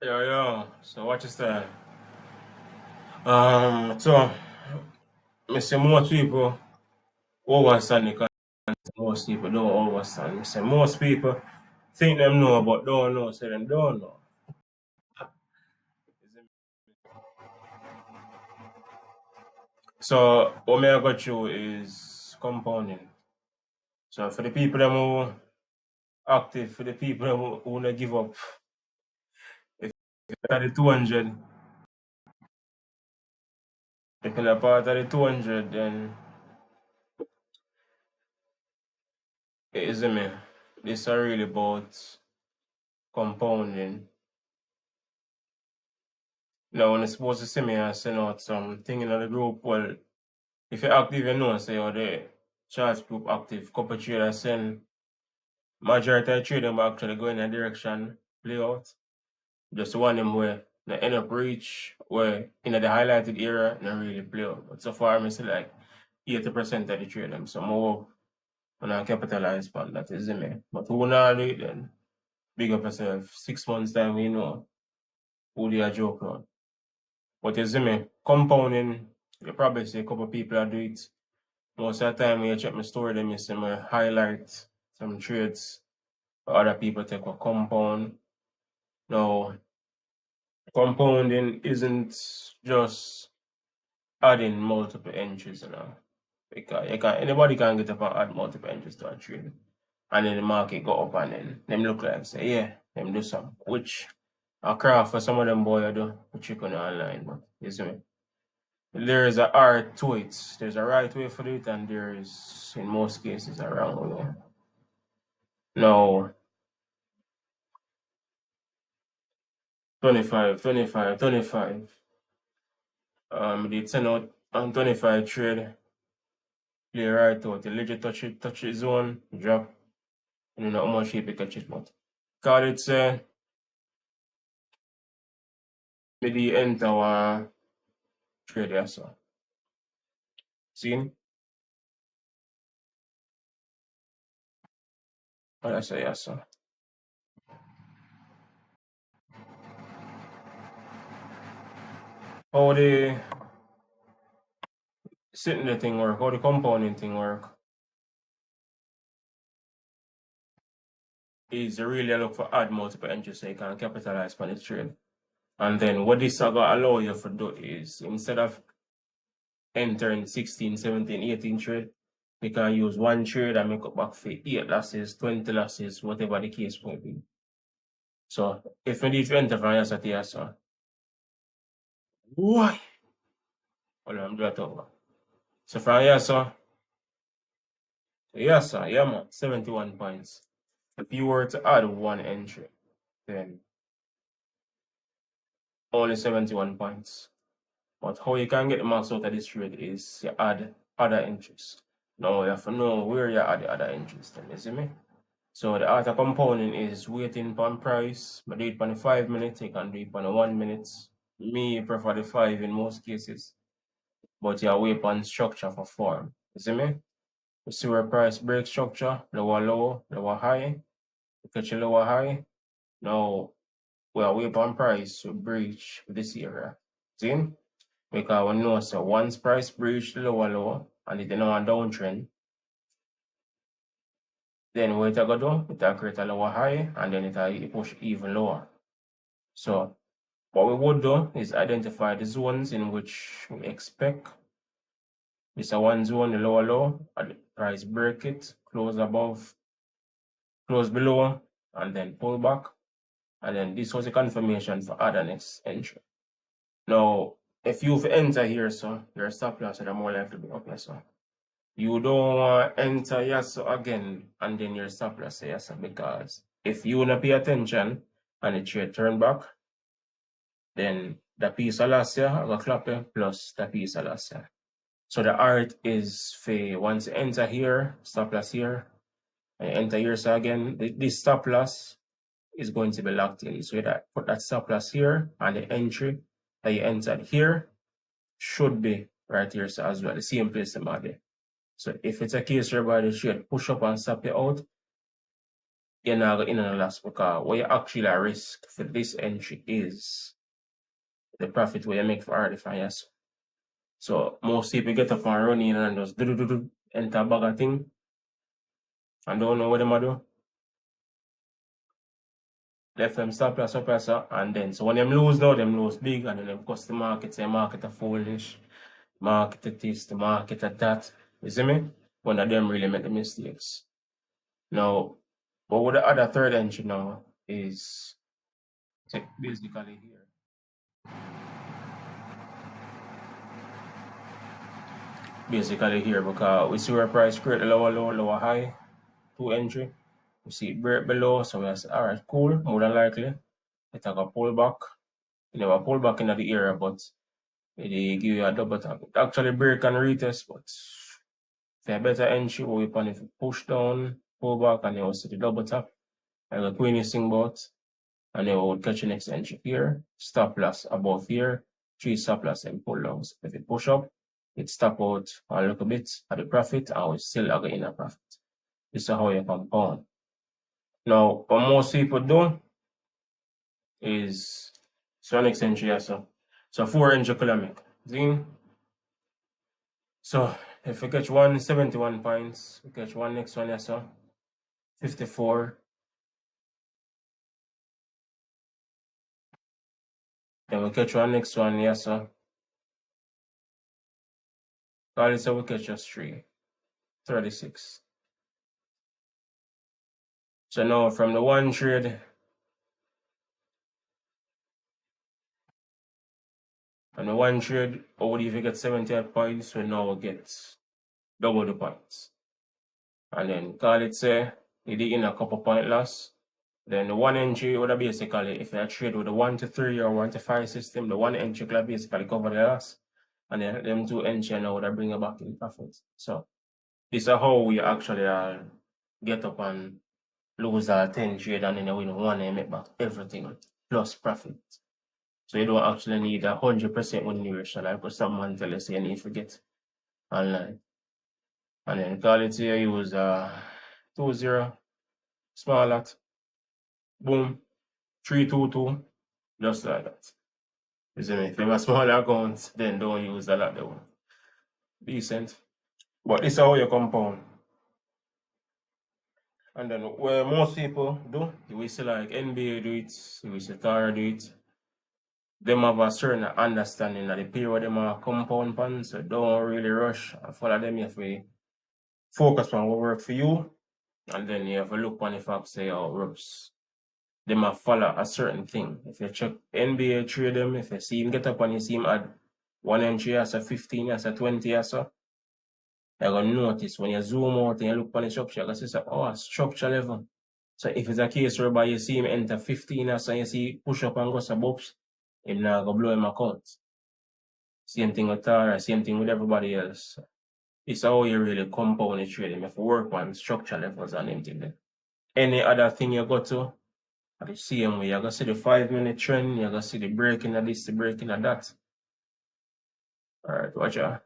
Yo, so what is that? So I say most people overstand the concept, most people don't understand. I say most people think them know, but don't know, say them don't know. So what me I got through is compounding. So for the people them who active, for the people them who wanna give up, if you're at the 200, if you're part of the 200, then it is me. This are really about compounding. Now, when it's supposed to see me and send out something in the group, well, if you're active, you know, say you're the charts group active, couple traders send majority of trading will actually go in a direction, play out. Just one them where they end up reach where in the highlighted area, not really play out. But so far, I see like 80% of the trade them. So more when I capitalize on that is me. But who not do it then? Big up yourself. 6 months time, we know who they are joke on. But you see me, compounding, you probably see a couple people that do it. Most of the time when you check my story, then you see me highlight some trades for other people take a compound. Now, compounding isn't just adding multiple entries, Because anybody can get up and add multiple entries to a trade. And then the market go up and then them look like say, yeah, them do some. Which a craft for some of them boy I do, which you can online, but you see me. There is an art to it. There's a right way for it, and there is, in most cases, a wrong way. Now, 25, 25, 25. The 10 out on 25 trade, play right out. The legit touch it zone, drop, and you know how much shape you catch it, but. Call it, maybe enter one trade, yeah, so. See? What I say, yeah, so. How the sitting the thing work, how the compounding thing work, is you really look for add multiple entries so you can capitalize on the trade. And then what this are going to allow you to do is instead of entering 16, 17, 18 trade, you can use one trade and make up back for 8 losses, 20 losses, whatever the case may be. So if you need to enter from yes to yes, why? Well, I'm doing it over. So from yes, yes, yeah, man, 71 points. If you were to add one entry, then only 71 points. But how you can get the max out of this trade is you add other entries. Now you have to know where you add the other entries, then you see me? So the art of compounding is waiting on price. But do it on the 5 minutes, you can do it on the 1 minute. Me prefer the 5 in most cases. But you wait on structure for form. You see me? You see where price break structure, lower low, lower high. You catch a lower high. Now we are wait on price to breach this area. See? Because we know so once price breach the lower low and it is now a downtrend, then what it go do? It will create a lower high and then it will push even lower. So what we would do is identify the zones in which we expect. This is one zone, the lower low, and the price break it, close above, close below, and then pull back. And then this was a confirmation for other next entry. Now, if you've entered here, so your stop loss are more likely to be up here, so. You don't want to enter Yasso again and then your stop loss say Yasso, because if you don't pay attention and the trade turn back, then the piece of last year will clap you plus the piece of last year. So the art is for once you enter here, stop loss here, and you enter here, so again, this stop loss is going to be locked in. So you put that stop loss here and the entry that you entered here should be right here, so as well, the same place the there. So if it's a case whereby the trade push up and stop you out, you're not going in a loss, because what you actually at risk for this entry is the profit where you make for RDFIS. So most people get up and run in and just do enter a bag of thing and don't know what them do. Left them stop loss up and then so when them lose now, them lose big, and then them cost the market, say market are foolish, market at this, the market at that. You see me? One of them really make the mistakes. Now, what would the other third entry now is basically here. Basically here, because we see our price create a lower high, 2 entry. We see it break below, so we say, all right, cool, more than likely. It take a pullback. You never pull back into the area, but they give you a double tap. It actually break and retest, but for a better entry, we upon if you push down, pull back, and you will see the double tap. Like the queen is sing about, and then we would catch the next entry here, stop loss above here, 3 stop loss and pull down. So if it push up, it stop out a little bit at the profit, and we still are getting a profit. This is how you compound. Now, what most people do is so next entry here, so 4 entry kilometer. See? So if we catch 171 points, we catch one next one here, so 54. Then we catch one next one here, so call it so we catch just 3, 36. So now from the one trade, or if you get 78 points, we now get double the points. And then call it say you did in a couple point loss. Then the one entry would basically, if you trade with the 1 to 3 or 1 to 5 system, the one entry could basically cover the loss. And then them 2 entry now would bring you back in profit. So this is how we actually get up and lose our 10 trade, and then you win one and make back everything plus profit. So you don't actually need 100% winning ratio, like what someone tell us you need to get online. And then call it here, use 2-0, small lot, boom, 3-2-2, just like that. You see me? If you have a small account, then don't use a lot. Decent. But this is how you compound. And then where most people do, we see like NBA do it, we see Tara do it. Them have a certain understanding of the period them are compound pan, so don't really rush and follow them. You have to focus on what work for you, and then you have to look on the fact say how it works. Them have follow a certain thing. If you check NBA trade them, if you see him get up and you see him add 1 entry as a 15 as a 20 as a, you're gonna notice when you zoom out and you look on the structure, you're gonna say, oh, structure level. So if it's a case whereby you see him enter 15 as and you see push up and go some bobs, him now go blow him account. Same thing with Tara, same thing with everybody else. It's how you really compound the trading. You have to work on structure levels and anything. Any other thing you go to, at the same way, you're gonna see the 5-minute trend, you're gonna see the breaking of this, the breaking of that. Alright, watch out.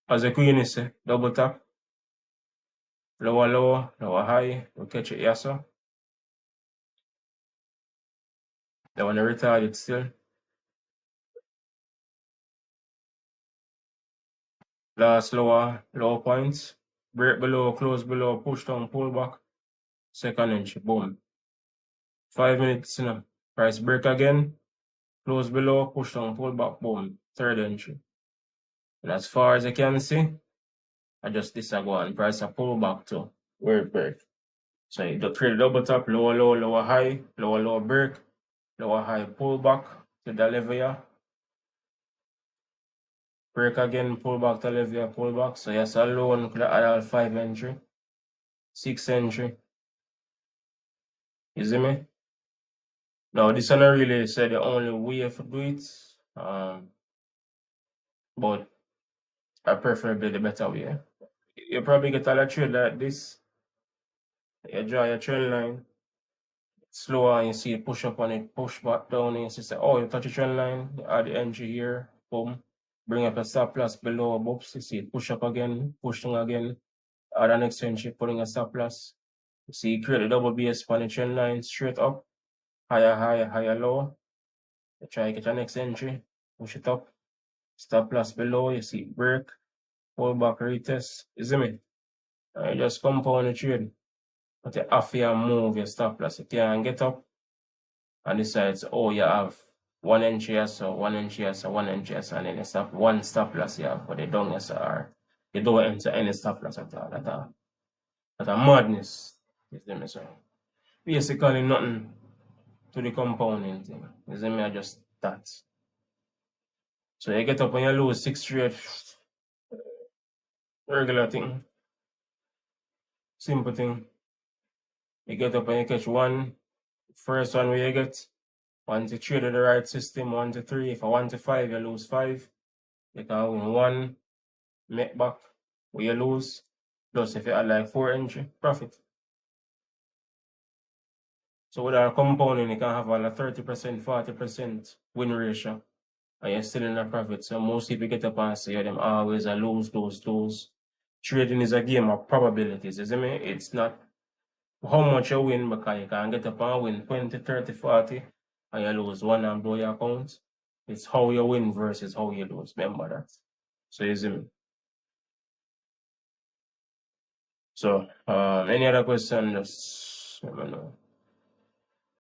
As the queen is double tap, lower, lower high, we'll catch it here, so. They want to retard it still. Last lower points. Break below, close below, push down, pull back. Second entry, boom. 5 minutes, price break again. Close below, push down, pull back, boom. Third entry. And as far as you can see, I just disagree and price a pull back to where it break. So you create a double top, lower high, lower break, lower high pull back to the level here. Break again, pull back to level here, pull back. So yes, alone could add all 5 entry, 6 entry. You see me? Now this one I really say the only way to do it. But I prefer the better way. You probably get a trade like this. You draw your trend line. Slower and you see it push up on it, push back down, and you say, oh, you touch the trend line, you add the entry here, boom, bring up a stop loss below, boops, you see it push up again, push down again, add the next entry, putting a stop loss, You see, you create a double base on the trend line straight up, higher, higher, higher, low. You try to get your next entry, push it up, stop loss below, you see it break, pull back, retest. You see me? And you just compound the trade. But you have to move your stop loss. You can get up and decide, oh, you have 1 entry here, so 1 entry here, so 1 entry here, so and then you stop one stop loss you have for the down SR. You don't enter any stop loss at all. That's a madness. You see me? So basically nothing to the compounding thing. You see me? I just that. So you get up and you lose 6 straight. Regular thing. Simple thing. You get up and you catch one. First one where you get. 1 to 3 to the right system, 1 to 3. If I 1 to 5, you lose 5. You can win 1, make back where you lose. Plus if you add like 4 entry, profit. So with our compounding, you can have a 30%, 40% win ratio. And you're still in a profit. So most people get up and say them always lose. Trading is a game of probabilities, you see me? It's not how much you win, because you can get up and win 20, 30, 40, and you lose 1 and blow your account. It's how you win versus how you lose. Remember that. So you see me? So any other question, just let me know.